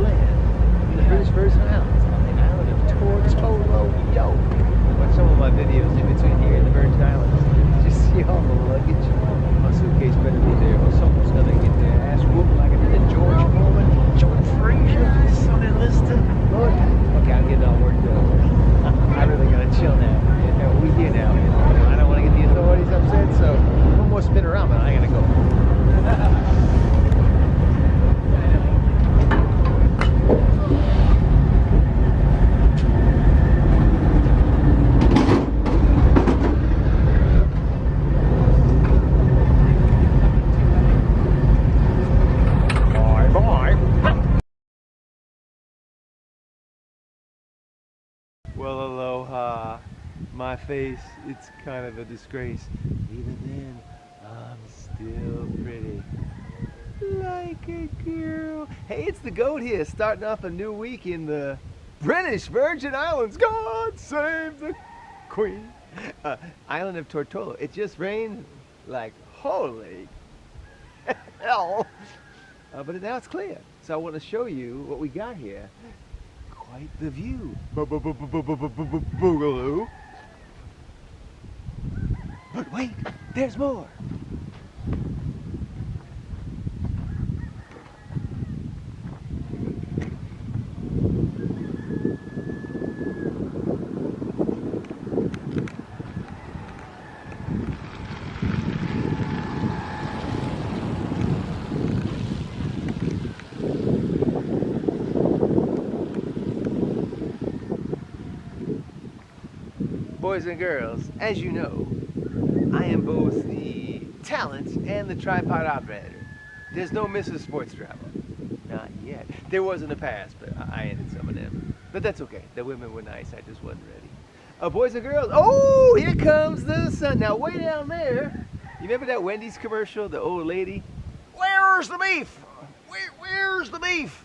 land in the British Virgin Islands on the island of Tortola. Yo! Watch some of my videos in between here and the Virgin Islands. Did you see all the luggage? My suitcase better be there, or someone's gonna get their ass whooped like I did at George Foreman, George Frazier, Sonny Liston. Lord, okay, I'm getting all worked up. I really gotta chill now. We here now. I don't want to get the authorities upset, so one more spin around, but I gotta go. Well, aloha. My face, it's kind of a disgrace. Even then, I'm still pretty. Like a girl. Hey, it's the GOAT here, starting off a new week in the British Virgin Islands. God save the Queen. Island of Tortola. It just rained like holy hell. But now it's clear. So I want to show you what we got here. Quite the view. Boogaloo. But wait, there's more. Boys and girls, as you know, I am both the talent and the tripod operator. There's no Mrs. Sports Travel. Not yet. There was in the past, but I ended some of them. But that's okay. The women were nice. I just wasn't ready. Boys and girls, oh, here comes the sun. Now, way down there, you remember that Wendy's commercial, the old lady? Where's the beef? Where's the beef?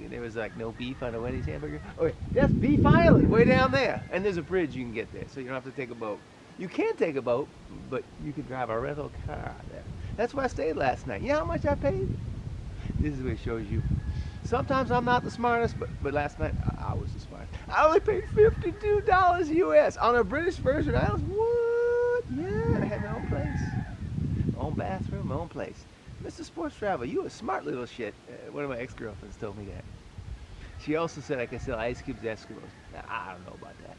There was like no beef on a Wendy's hamburger. Okay, that's Beef Island, way down there. And there's a bridge you can get there, so you don't have to take a boat. You can take a boat, but you can drive a rental car there. That's where I stayed last night. You know how much I paid? This is what it shows you. Sometimes I'm not the smartest, but last night I was the smartest. I only paid $52 US on a British Virgin Islands. What? Yeah, I had my own place. My own bathroom, my own place. Mr. Sports Travel, you a smart little shit. One of my ex-girlfriends told me that. She also said I could sell ice cubes to Eskimos. Now, I don't know about that.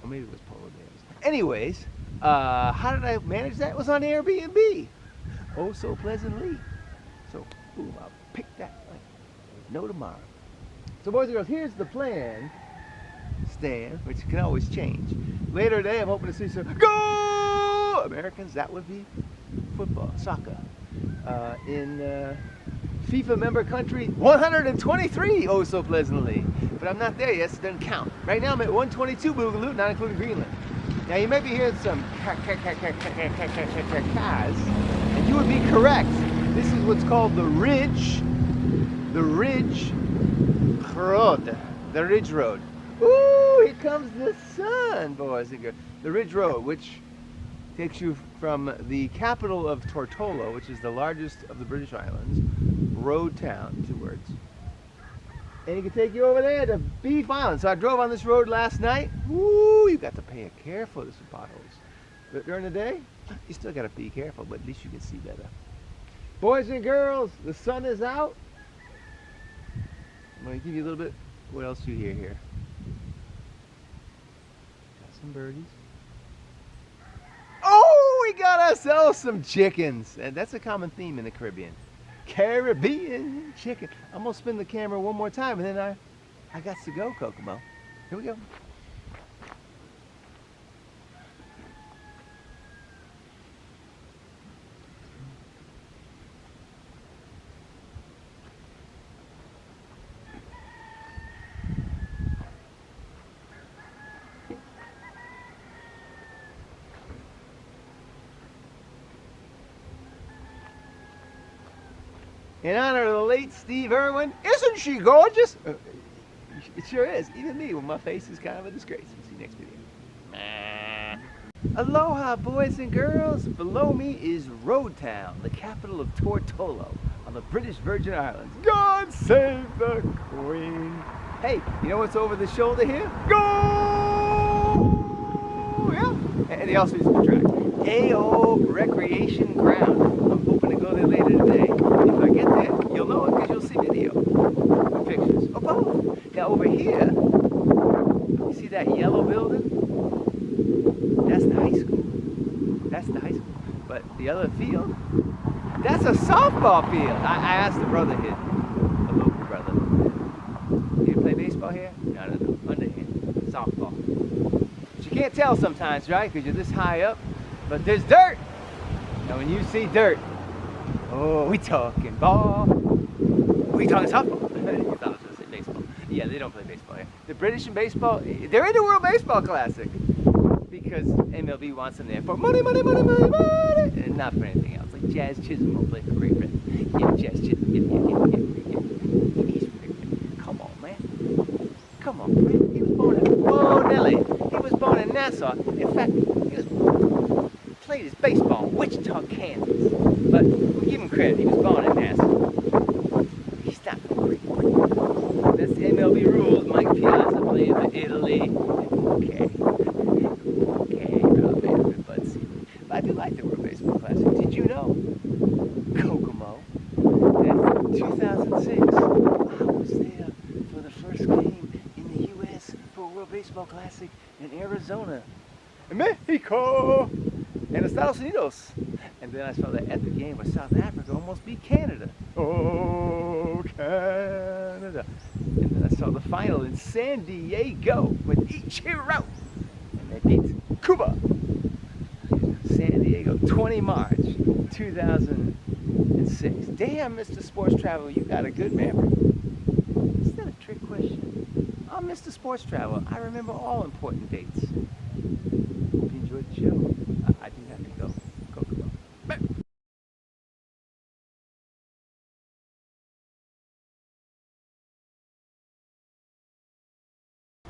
Or maybe it was polar bears. Anyways, how did I manage that? It was on Airbnb. Oh, so pleasantly. So, boom, I'll pick that like no tomorrow. So, boys and girls, here's the plan, Stan, which can always change. Later today, I'm hoping to see some Go Americans. That would be football, soccer. In FIFA member country 123, oh so pleasantly. But I'm not there yet, so it doesn't count. Right now I'm at 122 Boogaloo, not including Greenland. Now you may be hearing some cars, and you would be correct. This is what's called the Ridge Road. The Ridge Road. Ooh, here comes the sun, boys and girls. The Ridge Road, which takes you from the capital of Tortola, which is the largest of the British Islands, road town, 2 words. And it can take you over there to Beef Island. So I drove on this road last night. Woo, you got to pay careful to some potholes. But during the day, you still got to be careful, but at least you can see better. Boys and girls, the sun is out. I'm going to give you a little bit, what else do you hear here? Got some birdies. Oh, we got ourselves some chickens. And that's a common theme in the Caribbean. Caribbean chicken. I'm going to spin the camera one more time, and then I got to go, Kokomo. Here we go. In honor of the late Steve Irwin, isn't she gorgeous? It sure is. Even me, when my face is kind of a disgrace. See you next video. Aloha, boys and girls. Below me is Road Town, the capital of Tortola, on the the British Virgin Islands. God save the Queen. Hey, you know what's over the shoulder here? Go! Yeah. And they also use the track. AO Recreation Ground. I'm hoping to go there later today. If I get there, you'll know it because you'll see video. Pictures. Oh, both. Now over here, you see that yellow building? That's the high school. That's the high school. But the other field, that's a softball field. I asked the brother here, a local brother. Do you play baseball here? No, underhand. Softball. But you can't tell sometimes, right? Because you're this high up. But there's dirt. Now when you see dirt, oh, we talking ball. We talking softball. You thought I was going to say baseball. Yeah, they don't play baseball here. The British in baseball, they're in the World Baseball Classic. Because MLB wants them there for money, money, money, money, money, and not for anything else. Like Jazz Chisholm will play for Great Britain. Yeah, Jazz Chisholm. Yeah. He's Britain. Come on, man. Come on, man. He was born in Nelly. He was born in Nassau. In fact, he played his baseball in Wichita, Kansas. But we give him credit. He was born in Nassau. He's not from Great Britain. That's the MLB rules. Mike Piazza playing for Italy. Okay. I do like the World Baseball Classic. Did you know, Kokomo, that in 2006, I was there for the first game in the U.S. for World Baseball Classic in Arizona, in Mexico, and Estados Unidos. And then I saw the epic game where South Africa almost beat Canada. Oh, Canada. And then I saw the final in San Diego with Ichiro, and they beat Cuba. San Diego, 20 March, 2006. Damn, Mr. Sports Travel, you got a good memory. Is that a trick question? I'm Mr. Sports Travel. I remember all important dates. Hope you enjoyed the show. I do have to go. Go.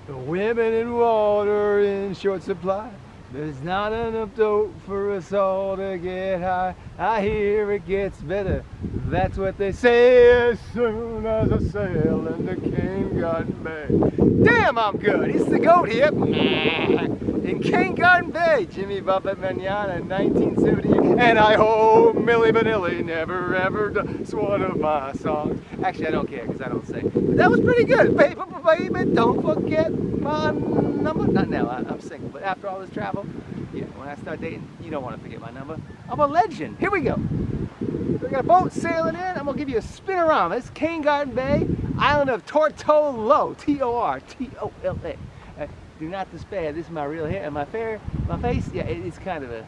The women in water in short supply. There's not enough dope for us all to get high. I hear it gets better. That's what they say as soon as I sail into King Garden Bay. Damn, I'm good. It's the goat here. In King Garden Bay, Jimmy Buffett Manana in 1970. And I hope Milli Vanilli never ever does one of my songs. Actually, I don't care because I don't sing. But that was pretty good. Baby, baby, don't forget my number. Not now, I'm single. But after all this travel, yeah, when I start dating, you don't want to forget my number. I'm a legend. Here we go. We got a boat sailing in. I'm going to give you a spinorama. It's King Garden Bay, island of Tortola. T-O-R-T-O-L-A. Do not despair. This is my real hair and my face. Yeah, it's kind of a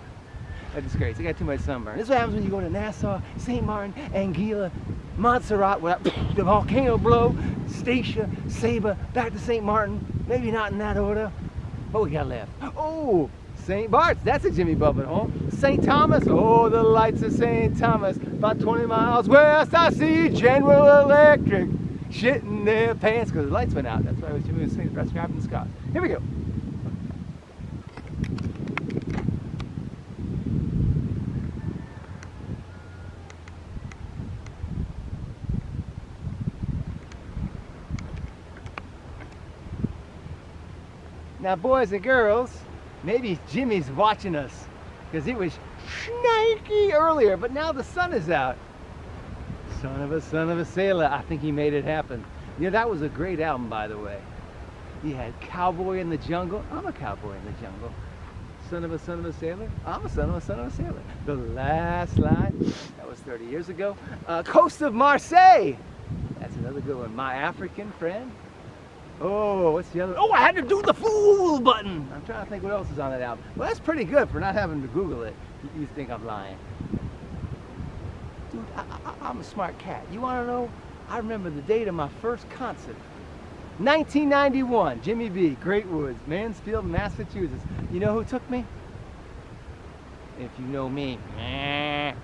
disgrace. I got too much sunburn. This is what happens when you go to Nassau, St. Martin, Anguilla, Montserrat, without the volcano blow, Statia, Saba, back to St. Martin. Maybe not in that order. What we got left? Oh, St. Bart's. That's a Jimmy Buffett home. St. Thomas. Oh, the lights of St. Thomas. About 20 miles west, I see General Electric shitting their pants because the lights went out. That's why I was Jimmy was describing the sky. Here we go. Now, boys and girls, maybe Jimmy's watching us because it was shnikey earlier, but now the sun is out. Son of a sailor. I think he made it happen. Yeah, that was a great album, by the way. He had Cowboy in the Jungle. I'm a cowboy in the jungle. Son of a sailor. I'm a son of a sailor. The last line, that was 30 years ago. Coast of Marseille. That's another good one. My African Friend. Oh, what's the other? Oh, I had to do the fool button. I'm trying to think what else is on that album. Well, that's pretty good for not having to Google it. You think I'm lying. Dude, I'm a smart cat. You want to know? I remember the date of my first concert. 1991, Jimmy B, Great Woods, Mansfield, Massachusetts. You know who took me? If you know me, the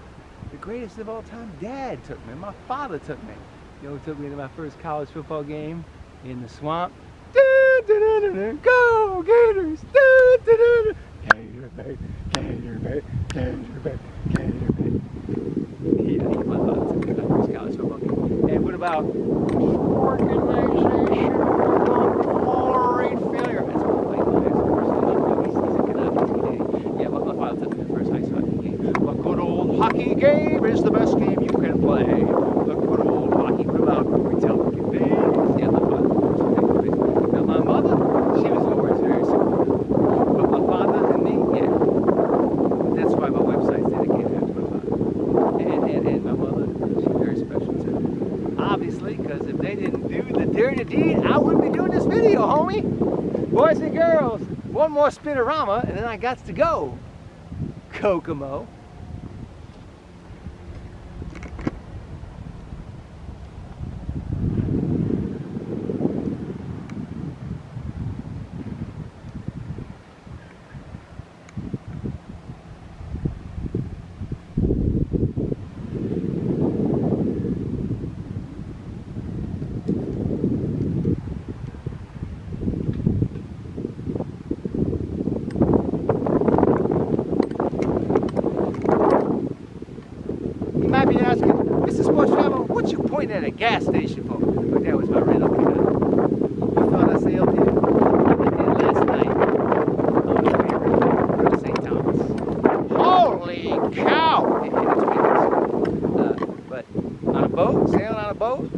greatest of all time, Dad took me. My father took me. You know who took me to my first college football game? In the swamp. Go Gators! Gator bait, gator bait, gator bait, gator bait. Yeah, my father took me to my first college about organization, tolerate failure. That's what my he's a Canadian. Yeah, my father took me to the first ice hockey game. A good old hockey game is the best game you can play. A good old hockey, what about retelling games? Yeah, my father. Now my mother, she was always very supportive. But my father and me, yeah. That's why my website's dedicated to my father. And my mother, she's very special too. Obviously, because if they didn't do the dirty deed, I wouldn't be doing this video, homie. Boys and girls, one more spinorama and then I got to go. Kokomo. You might be asking, Mr. Sports Travel, what you pointing at a gas station for? But that was my rental car. You thought I sailed here? I did last night on the way from St. Thomas. Holy cow! But on a boat, sailing on a boat,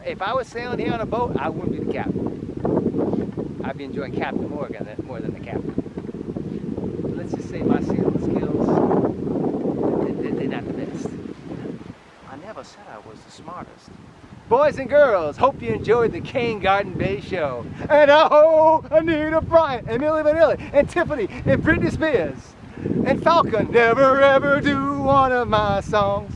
if I was sailing here on a boat, I wouldn't be the captain. I'd be enjoying Captain Morgan more than the captain. But let's just say my sailing skills, they're not the best. I never said I was the smartest. Boys and girls, hope you enjoyed the Cane Garden Bay show. And Anita Bryant, and Milli Vanilli, and Tiffany, and Britney Spears, and Falcon, never ever do one of my songs.